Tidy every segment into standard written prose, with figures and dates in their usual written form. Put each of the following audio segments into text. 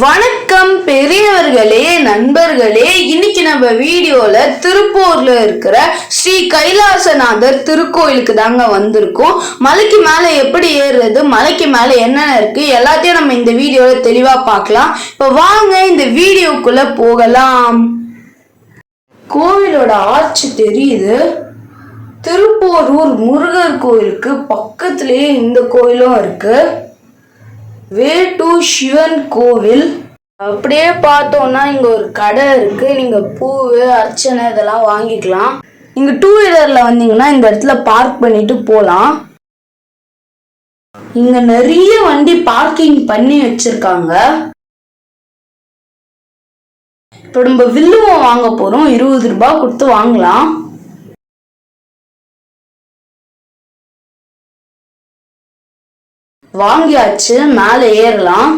வணக்கம் பெரியவர்களே, நண்பர்களே. இன்னைக்கு நம்ம வீடியோல திருப்பூர்ல இருக்கிற ஸ்ரீ கைலாசநாதர் திருக்கோயிலுக்கு தாங்க வந்திருக்கோம். மலைக்கு மேல எப்படி ஏறுறது, மலைக்கு மேல என்னென்ன இருக்கு, எல்லாத்தையும் நம்ம இந்த வீடியோல தெளிவா பார்க்கலாம். இப்ப வாங்க இந்த வீடியோக்குள்ள போகலாம். கோவிலோட ஆர்ச் தெரியுது. திருப்போரூர் முருகர் கோயிலுக்கு பக்கத்திலேயே இந்த கோயிலும் இருக்கு. வே டு சிவன் கோவில். அப்படியே பார்த்தோம்னா இங்க ஒரு கடை இருக்கு. நீங்க பூவு, அர்ச்சனை இதெல்லாம் வாங்கிக்கலாம். நீங்க 2 வீலர்ல வந்தீங்கன்னா இந்த இடத்துல பார்க் பண்ணிட்டு போலாம். இங்க நிறைய வண்டி பார்க்கிங் பண்ணி வச்சிருக்காங்க. இப்போ நம்ம வில்லுவம் வாங்க போறோம். 20 ரூபாய் கொடுத்து வாங்கலாம். வாங்கியாச்சு, மேல ஏறலாம்.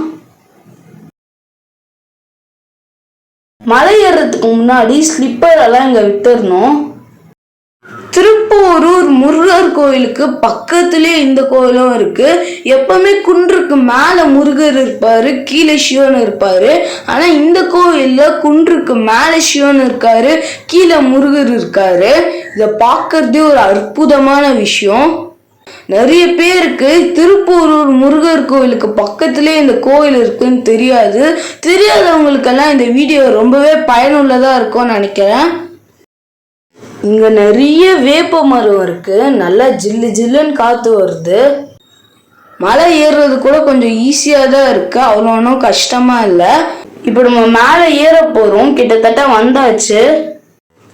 மலை ஏறதுக்கு முன்னாடி ஸ்லிப்பர் எல்லாம் இங்க விட்டுறணும். திருப்போரூர் முருகர் கோயிலுக்கு பக்கத்துலயே இந்த கோயிலும் இருக்கு. எப்பவுமே குன்றுக்கு மேல முருகர் இருப்பாரு, கீழே சிவன் இருப்பாரு. ஆனா இந்த கோயில்ல குன்றுக்கு மேல சிவன் இருக்காரு, கீழே முருகர் இருக்காரு. இத பாக்குறதே ஒரு அற்புதமான விஷயம். நிறைய பேருக்கு திருப்போரூர் முருகர் கோயிலுக்கு பக்கத்திலே இந்த கோயில் இருக்குன்னு தெரியாது. தெரியாதவங்களுக்கெல்லாம் இந்த வீடியோ ரொம்பவே பயனுள்ளதா இருக்கும்னு நினைக்கிறேன். இங்க நிறைய வேப்ப மரம் இருக்கு. நல்லா ஜில்லு ஜில்லுன்னு காத்து வருது. மலை ஏறுறது கூட கொஞ்சம் ஈஸியா தான் இருக்கு, அவ்வளோ ஒன்றும் கஷ்டமா இல்லை. இப்போ நம்ம மேலே ஏற போறோம். கிட்டத்தட்ட வந்தாச்சு.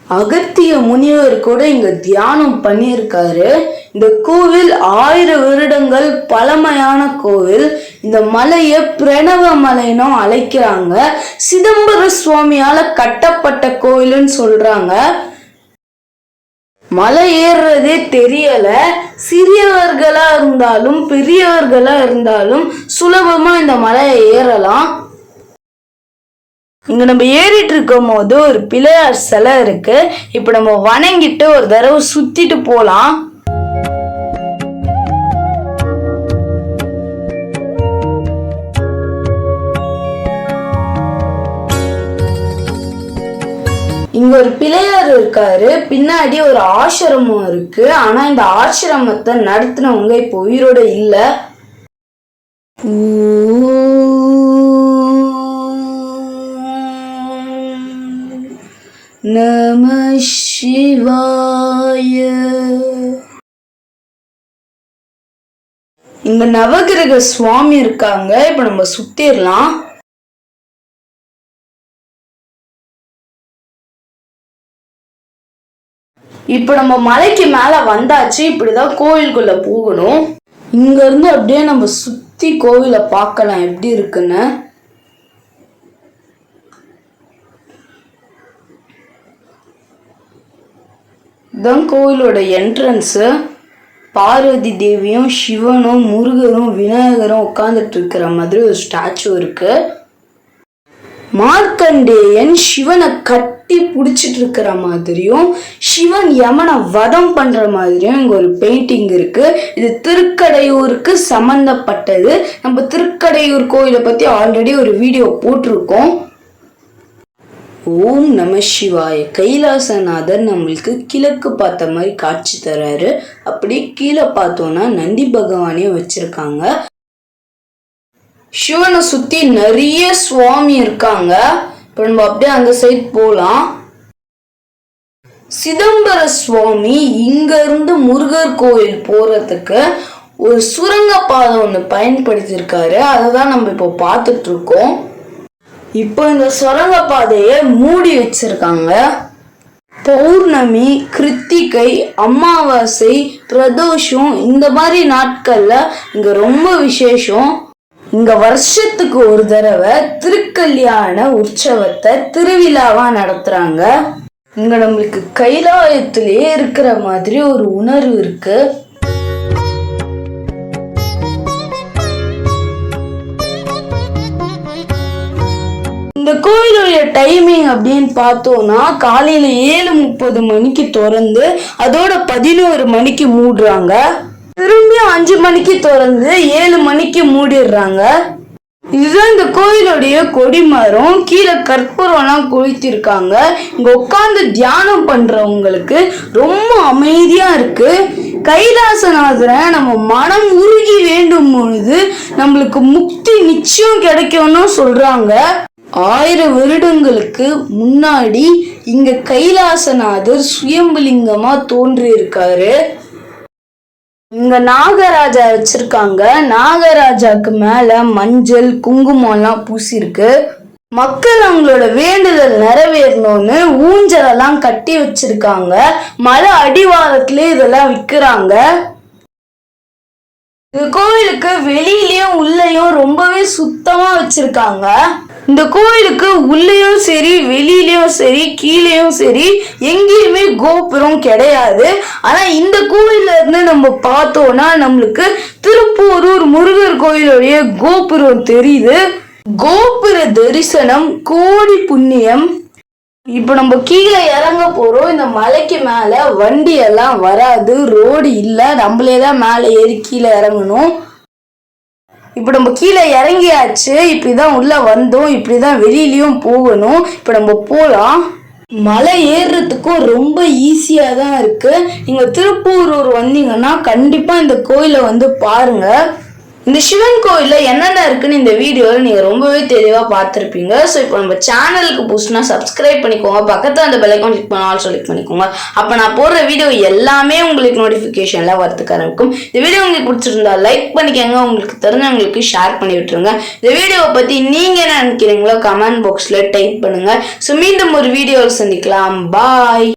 அகத்திய முனிவர் கூட இங்க தியானம் பண்ணியிருக்காரு. இந்த கோவில் 1000 வருடங்கள் பழமையான கோவில். இந்த மலையை பிரணவ மலைன்னு அழைக்கிறாங்க. சிதம்பர சுவாமியால கட்டப்பட்ட கோவில்னு சொல்றாங்க. மலை ஏறுறதே தெரியல. சிறியவர்களா இருந்தாலும் பெரியவர்களா இருந்தாலும் சுலபமா இந்த மலையை ஏறலாம். இங்க நம்ம ஏறிட்டு இருக்கும் போது ஒரு பிள்ளையார் சிலை இருக்கு. இப்ப நம்ம வணங்கிட்டு ஒரு தடவை சுத்திட்டு போலாம். இங்க ஒரு பிள்ளையார் இருக்காரு. பின்னாடி ஒரு ஆசிரமம் இருக்கு. ஆனா இந்த ஆசிரமத்தை நடத்தினவங்க இப்ப உயிரோட இல்ல. நம சிவாய. இங்க நவகிரக சுவாமி இருக்காங்க. இப்ப நம்ம சுத்திரலாம். இப்ப நம்ம மலைக்கு மேல வந்தாச்சு. இப்படிதான் கோயிலுக்குள்ள போகணும். இங்க இருந்து அப்படியே நம்ம சுத்தி கோவிலை பார்க்கலாம் எப்படி இருக்குன்னு. இதுதான் கோயிலோட என்ட்ரன்ஸ். பார்வதி தேவியும் சிவனும் முருகரும் விநாயகரும் உட்கார்ந்துட்டு இருக்கிற மாதிரி ஒரு ஸ்டாச்சு இருக்கு. மார்க்கண்டேயன் சிவனை கட்டி பிடிச்சிட்டு இருக்கிற மாதிரியும் சிவன் யமனை வதம் பண்ற மாதிரியும் இங்க ஒரு பெயிண்டிங் இருக்கு. இது திருக்கடையூருக்கு சம்பந்தப்பட்டது. நம்ம திருக்கடையூர் கோயிலை பத்தி ஆல்ரெடி ஒரு வீடியோ போட்டிருக்கோம். ஓம் நம சிவாய. கைலாசநாதர் நம்மளுக்கு கிழக்கு பார்த்த மாதிரி காட்சி தராரு. அப்படியே கீழே பார்த்தோம்னா நந்தி பகவானையும் வச்சிருக்காங்க. சிவனை சுத்தி நிறைய சுவாமி இருக்காங்க. இப்போ நம்ம அப்படியே அந்த சைட் போலாம். சிதம்பர சுவாமி இங்க இருந்து முருகர் கோயில் போறதுக்கு ஒரு சுரங்க பாதை ஒன்று பயன்படுத்தியிருக்காரு. அதை தான் நம்ம இப்போ பார்த்துட்டு இருக்கோம். இப்போ இந்த சுரங்க பாதையை மூடி வச்சிருக்காங்க. பௌர்ணமி, கிருத்திகை, அமாவாசை, பிரதோஷம் இந்த மாதிரி நாட்கள்ல இங்க ரொம்ப விசேஷம். இங்க வருஷத்துக்கு ஒரு தடவை திருக்கல்யாண உற்சவத்தை திருவிழாவா நடத்துறாங்க. இங்க நம்மளுக்கு கைலாயத்திலேயே இருக்கிற மாதிரி ஒரு உணர்வு இருக்கு. இந்த கோயிலுடைய டைமிங் அப்படின்னு பார்த்தோம்னா காலையில 7:30 மணிக்கு திறந்து அதோட 11 மணிக்கு மூடுறாங்க. திரும்பியும் 5 மணிக்கு திறந்து 7 மணிக்கு மூடிடுறாங்க. இதுதான் இந்த கோயிலுடைய கொடிமரம். கீழே கற்பூரம்லாம் கொளுத்திருக்காங்க. இங்க உட்காந்து தியானம் பண்றவங்களுக்கு ரொம்ப அமைதியா இருக்கு. கைலாசநாதரை நம்ம மனம் உருகி வேண்டும் பொழுது நம்மளுக்கு முக்தி நிச்சயம் கிடைக்கும்னு சொல்றாங்க. 1000 வருடங்களுக்கு முன்னாடி இங்க கைலாசநாதர் சுயம்புலிங்கமா தோன்றி இருக்காரு. இங்க நாகராஜா வச்சிருக்காங்க. நாகராஜாக்கு மேல மஞ்சள் குங்குமம் எல்லாம் பூசிருக்கு. மக்கள் அவங்களோட வேண்டுதல் நிறைவேறணும்னு ஊஞ்சலெல்லாம் கட்டி வச்சிருக்காங்க. மலை அடிவாரத்திலே இதெல்லாம் விற்கிறாங்க. இந்த கோயிலுக்கு வெளியிலயும் உள்ளேயும் ரொம்பவே சுத்தமா வச்சிருக்காங்க. இந்த கோயிலுக்கு உள்ளேயும் சரி வெளியிலயும் சரி கீழேயும் சரி எங்கேயுமே கோபுரம் கிடையாது. ஆனா இந்த கோயில்ல இருந்து நம்ம பார்த்தோம்னா நம்மளுக்கு திருப்பூரூர் முருகர் கோயிலுடைய கோபுரம் தெரியுது. கோபுர தரிசனம் கோடி புண்ணியம். இப்ப நம்ம கீழே இறங்க போறோம். இந்த மலைக்கு மேல வண்டி எல்லாம் வராது, ரோடு இல்ல, நம்மளேதான் மேல ஏறி கீழே இறங்கணும். இப்ப நம்ம கீழே இறங்கியாச்சு. இப்படிதான் உள்ள வந்தோம், இப்படிதான் வெளியிலயும் போகணும். இப்ப நம்ம போலாம். மலை ஏறுறதுக்கும் ரொம்ப ஈஸியா தான் இருக்கு. நீங்க திருப்பூரூர் வந்தீங்கன்னா கண்டிப்பா இந்த கோயிலை வந்து பாருங்க. இந்த சிவன் கோயில்ல என்னென்ன இருக்குன்னு இந்த வீடியோவில் நீங்க ரொம்பவே தெளிவா பார்த்துருப்பீங்க. ஸோ இப்போ நம்ம சேனலுக்கு புதுசுனா சப்ஸ்கிரைப் பண்ணிக்கோங்க. பக்கத்தில் அந்த பெல் ஐகான் கிளிக் பண்ண ஆல் கிளிக் பண்ணிக்கோங்க. அப்போ நான் போடுற வீடியோ எல்லாமே உங்களுக்கு நோட்டிஃபிகேஷன்ல வரதுக்கு ஆரம்பிக்கும். இந்த வீடியோ உங்களுக்கு பிடிச்சிருந்தா லைக் பண்ணிக்கோங்க. உங்களுக்கு தெரிஞ்சவங்களுக்கு ஷேர் பண்ணி விட்டுருங்க. இந்த வீடியோவை பத்தி நீங்க என்ன நினைக்கிறீங்களோ கமெண்ட் பாக்ஸ்ல டைப் பண்ணுங்க. ஸோ மீண்டும் ஒரு வீடியோவில் சந்திக்கலாம். பாய்.